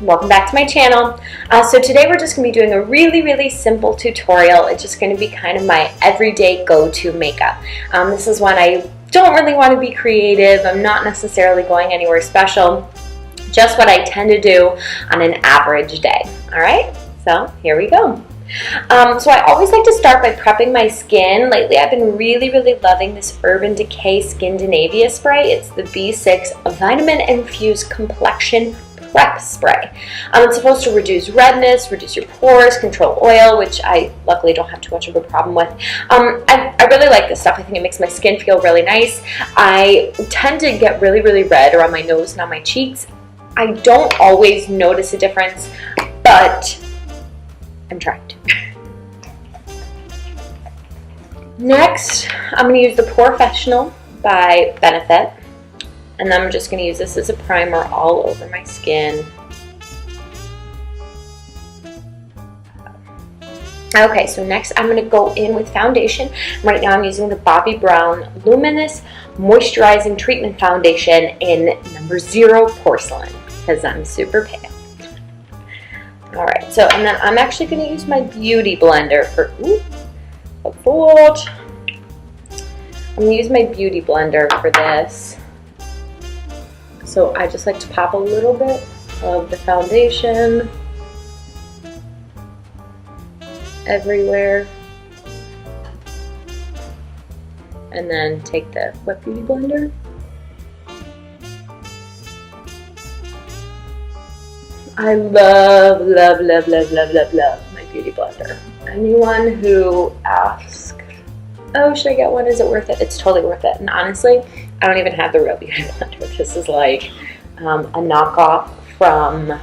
welcome back to my channel. So today we're just going to be doing a really simple tutorial. It's just going to be kind of my everyday go-to makeup. This is when I don't really want to be creative. I'm not necessarily going anywhere special. Just what I tend to do on an average day. Alright, so here we go. So I always like to start by prepping my skin. Lately I've been really loving this Urban Decay Skindinavia spray. It's the V6 Vitamin Infused Complexion Prep Spray. It's supposed to reduce redness, reduce your pores, control oil, which I luckily don't have too much of a problem with. I really like this stuff. I think it makes my skin feel really nice. I tend to get really red around my nose and on my cheeks. I don't always notice a difference, but I'm trying to. Next, I'm going to use the POREfessional by Benefit. And then I'm just going to use this as a primer all over my skin. Okay, so next I'm going to go in with foundation. Right now I'm using the Bobbi Brown Luminous Moisturizing Treatment Foundation in number 0 Porcelain because I'm super pale. Alright, so and then I'm actually going to use my Beauty Blender for, a fold. I'm going to use my Beauty Blender for this. So I just like to pop a little bit of the foundation everywhere. And then take the wet Beauty Blender. I love my Beauty Blender. Anyone who asks, oh, should I get one? Is it worth it? It's totally worth it. And honestly, I don't even have the real Beauty Blender. This is like a knockoff from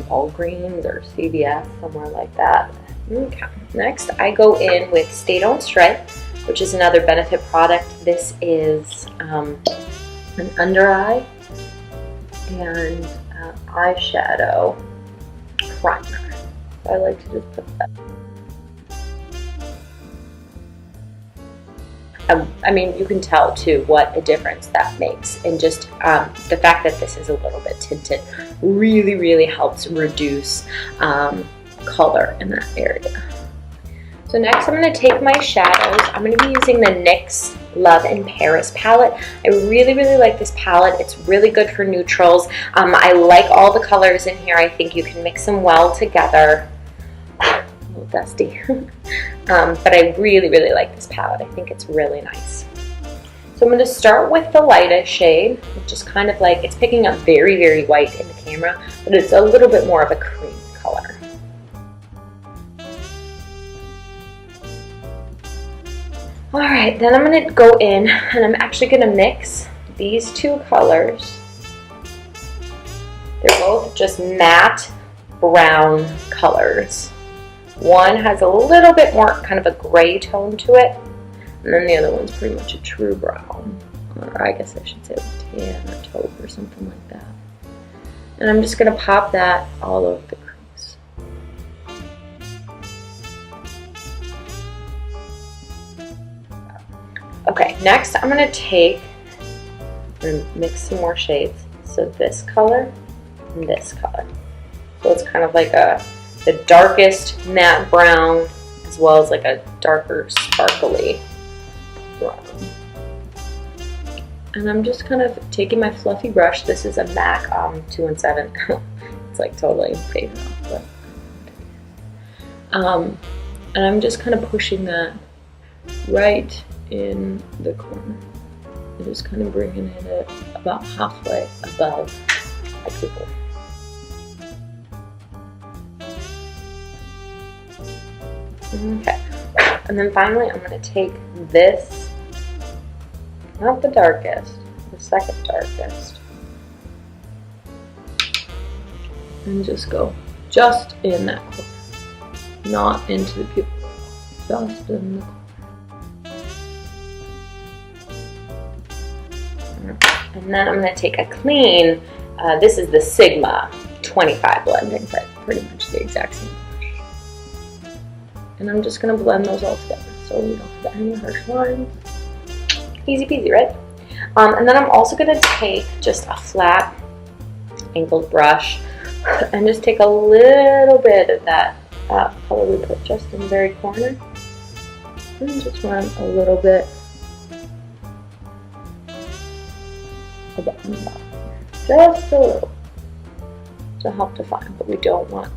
Walgreens or CVS, somewhere like that. Okay. Next, I go in with Stay Don't Stray, which is another Benefit product. This is an under eye and eyeshadow primer. So I like to just put that. I mean, you can tell too what a difference that makes, and just the fact that this is a little bit tinted really helps reduce color in that area. So next I'm going to take my shadows. I'm going to be using the NYX Love in Paris palette. I really like this palette. It's really good for neutrals. I like all the colors in here. I think you can mix them well together. A little dusty. But I really like this palette. I think it's really nice. So I'm going to start with the lightest shade, which is kind of like, it's picking up very white in the camera, but it's a little bit more of a cream color. Alright, then I'm going to go in and I'm actually going to mix these two colors. They're both just matte brown colors. One has a little bit more kind of a gray tone to it, and then the other one's pretty much a true brown. Or I guess I should say tan or taupe or something like that. And I'm just going to pop that all over the crease. Okay, next I'm going to take and mix some more shades. So this color and this color. So it's kind of like the darkest matte brown as well as like a darker sparkly brown. And I'm just kind of taking my fluffy brush. This is a MAC 217. It's like totally faded off. But, and I'm just kind of pushing that right in the corner. I'm just kind of bringing it about halfway above my pupil. Okay, and then finally I'm going to take this, not the darkest, the second darkest, and just go just in that corner, not into the pupil, just in the corner. And then I'm going to take a clean, this is the Sigma 25 blending, but pretty much the exact same. And I'm just going to blend those all together so we don't have any harsh lines. Easy peasy, right? And then I'm also going to take just a flat angled brush And just take a little bit of that color we put just in the very corner. And just run a little bit above and bottom. Just a little to help define, but I don't want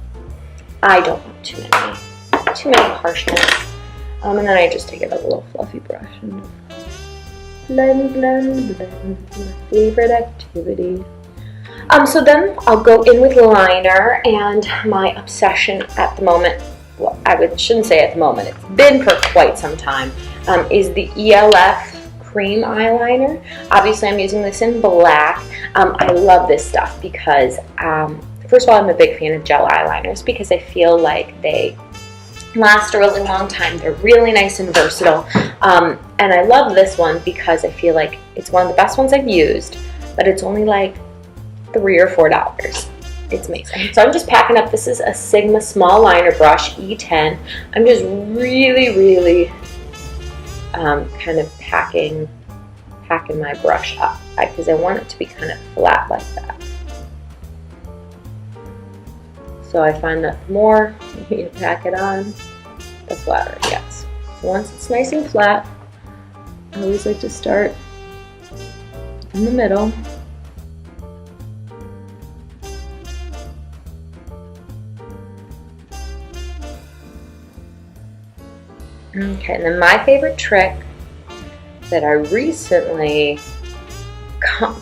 too many harshness. And then I just take it a little fluffy brush and blend, blend, blend. My favorite activity. So then I'll go in with liner, and my obsession at the moment, well, shouldn't say at the moment, it's been for quite some time, is the ELF cream eyeliner. Obviously I'm using this in black. I love this stuff because, first of all, I'm a big fan of gel eyeliners because I feel like they last a really long time. They're really nice and versatile. And I love this one because I feel like it's one of the best ones I've used, but it's only like $3 or $4. It's amazing. So I'm just packing up. This is a Sigma small liner brush, E10. I'm just really kind of packing my brush up because I want it to be kind of flat like that. So I find that the more you pack it on, the flatter it gets. So once it's nice and flat, I always like to start in the middle. Okay, and then my favorite trick that I recently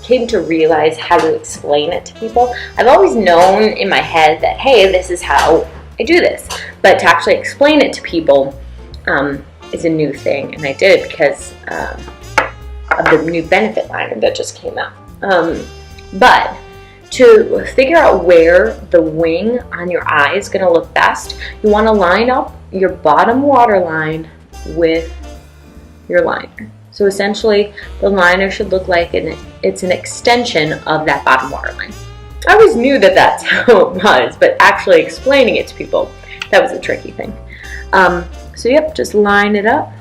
came to realize how to explain it to people. I've always known in my head that, hey, this is how I do this. But to actually explain it to people is a new thing. And I did it because of the new Benefit liner that just came out. But to figure out where the wing on your eye is going to look best, you want to line up your bottom waterline with your liner. So essentially, the liner should look like it's an extension of that bottom waterline. I always knew that that's how it was, but actually explaining it to people, that was a tricky thing. So yep, just line it up.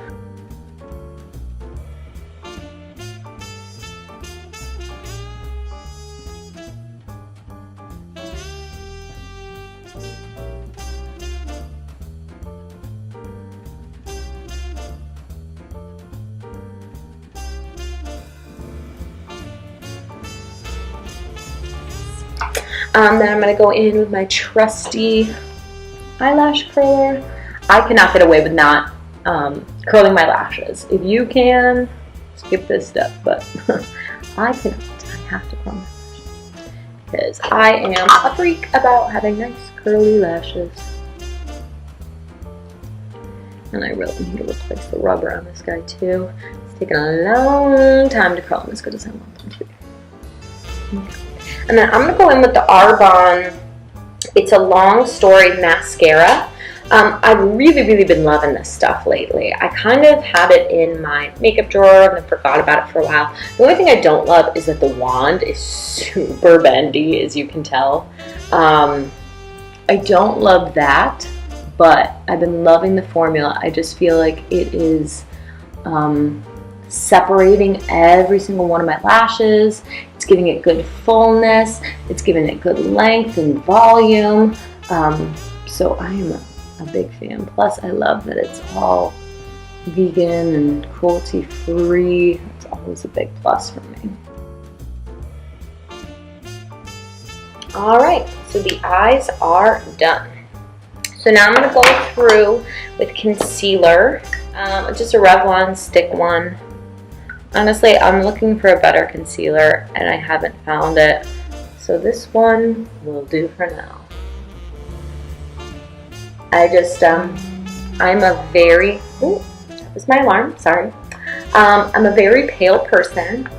Then I'm going to go in with my trusty eyelash curler. I cannot get away with not curling my lashes. If you can, skip this step, but I cannot. I have to curl my lashes because I am a freak about having nice curly lashes. And I really need to replace the rubber on this guy too. It's taken a long time to curl them as good as I want them to be. Okay. And then I'm going to go in with the Arbonne, it's a Long Story mascara. I've really been loving this stuff lately. I kind of had it in my makeup drawer and then forgot about it for a while. The only thing I don't love is that the wand is super bendy, as you can tell. I don't love that, but I've been loving the formula. I just feel like it is separating every single one of my lashes. It's giving it good fullness. It's giving it good length and volume. So I am a big fan. Plus, I love that it's all vegan and cruelty-free. It's always a big plus for me. All right, so the eyes are done. So now I'm going to go through with concealer, just a Revlon stick one. Honestly, I'm looking for a better concealer and I haven't found it. So this one will do for now. I'm a very, that was my alarm, sorry. I'm a very pale person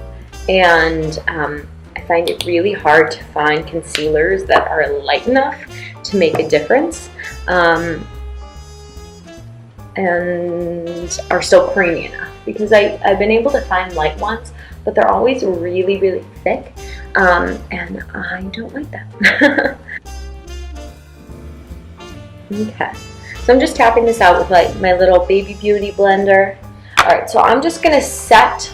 and I find it really hard to find concealers that are light enough to make a difference and are still creamy enough, because I've been able to find light ones, but they're always really thick and I don't like that. Okay, so I'm just tapping this out with like my little Baby Beauty blender. Alright, so I'm just going to set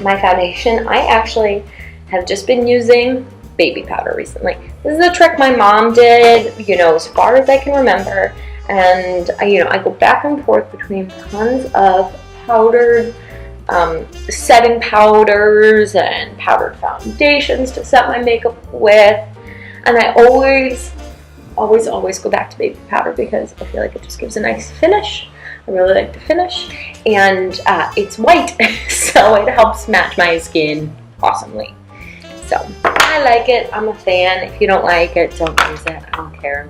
my foundation. I actually have just been using baby powder recently. This is a trick my mom did, you know, as far as I can remember. And I go back and forth between tons of powdered setting powders and powdered foundations to set my makeup with. And I always go back to baby powder because I feel like it just gives a nice finish. I really like the finish, and it's white, so it helps match my skin awesomely. So I like it. I'm a fan. If you don't like it, don't use it. I don't care.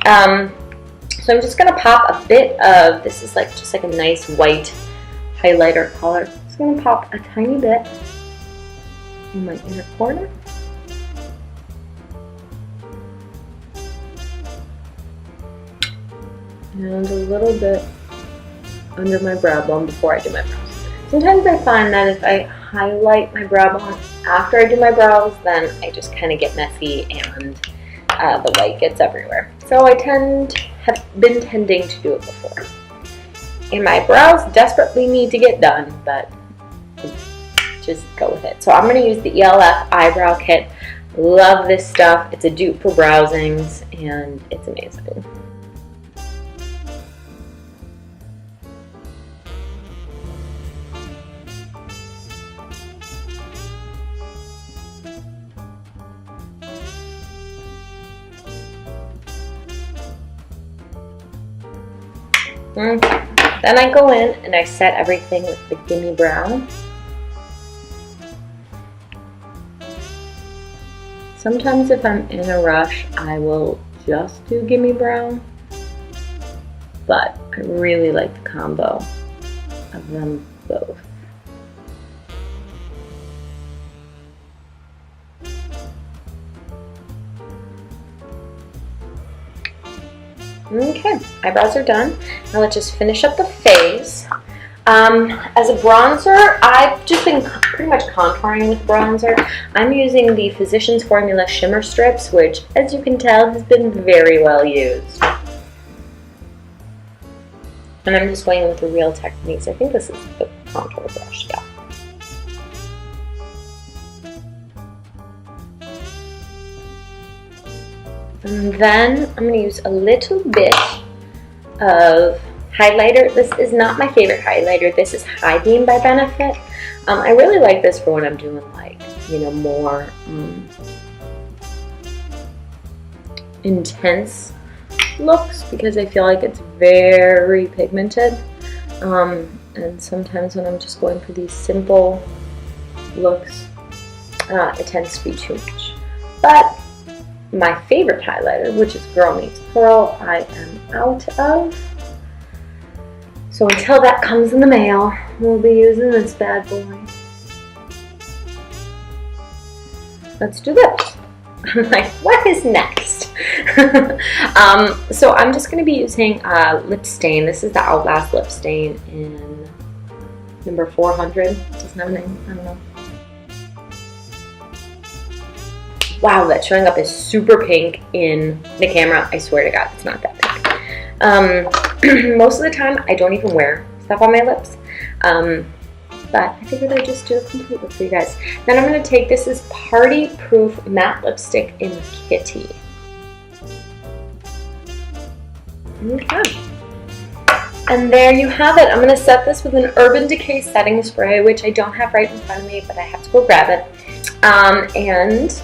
So I'm just gonna pop a bit of, this is like just like a nice white highlighter color. I'm just gonna pop a tiny bit in my inner corner. And a little bit under my brow bone before I do my brows. Sometimes I find that if I highlight my brow bone after I do my brows, then I just kind of get messy and the white gets everywhere. So I have been tending to do it before. And my brows desperately need to get done, but just go with it. So I'm going to use the ELF Eyebrow Kit. Love this stuff. It's a dupe for browsings, and it's amazing. Then I go in and I set everything with the Gimme Brown. Sometimes if I'm in a rush, I will just do Gimme Brown, but I really like the combo of them both. Okay, eyebrows are done. Now let's just finish up the face. As a bronzer, I've just been pretty much contouring with bronzer. I'm using the Physicians Formula Shimmer Strips, which, as you can tell, has been very well used. And I'm just going with the Real Techniques. I think this is the contour brush, yeah. And then I'm going to use a little bit of highlighter. This is not my favorite highlighter. This is High Beam by Benefit. I really like this for when I'm doing like, more intense looks, because I feel like it's very pigmented. And sometimes when I'm just going for these simple looks, it tends to be too much. But my favorite highlighter, which is Girl Meets Pearl, I am out of. So until that comes in the mail, we'll be using this bad boy. Let's do this. I'm like, what is next? So I'm just going to be using lip stain. This is the Outlast lip stain in number 400. Doesn't have a name. I don't know. Wow, that's showing up as super pink in the camera. I swear to God, it's not that pink. Most of the time, I don't even wear stuff on my lips. But I figured I'd just do a complete look for you guys. Then I'm going to take, this is Party Proof Matte Lipstick in Kitty. Okay. And there you have it. I'm going to set this with an Urban Decay setting spray, which I don't have right in front of me, but I have to go grab it. And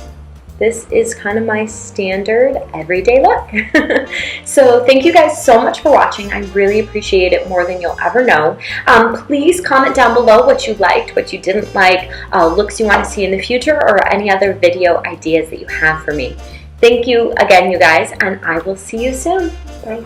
this is kind of my standard everyday look. So thank you guys so much for watching. I really appreciate it more than you'll ever know. Please comment down below what you liked, what you didn't like, looks you want to see in the future, or any other video ideas that you have for me. Thank you again, you guys, and I will see you soon. Bye.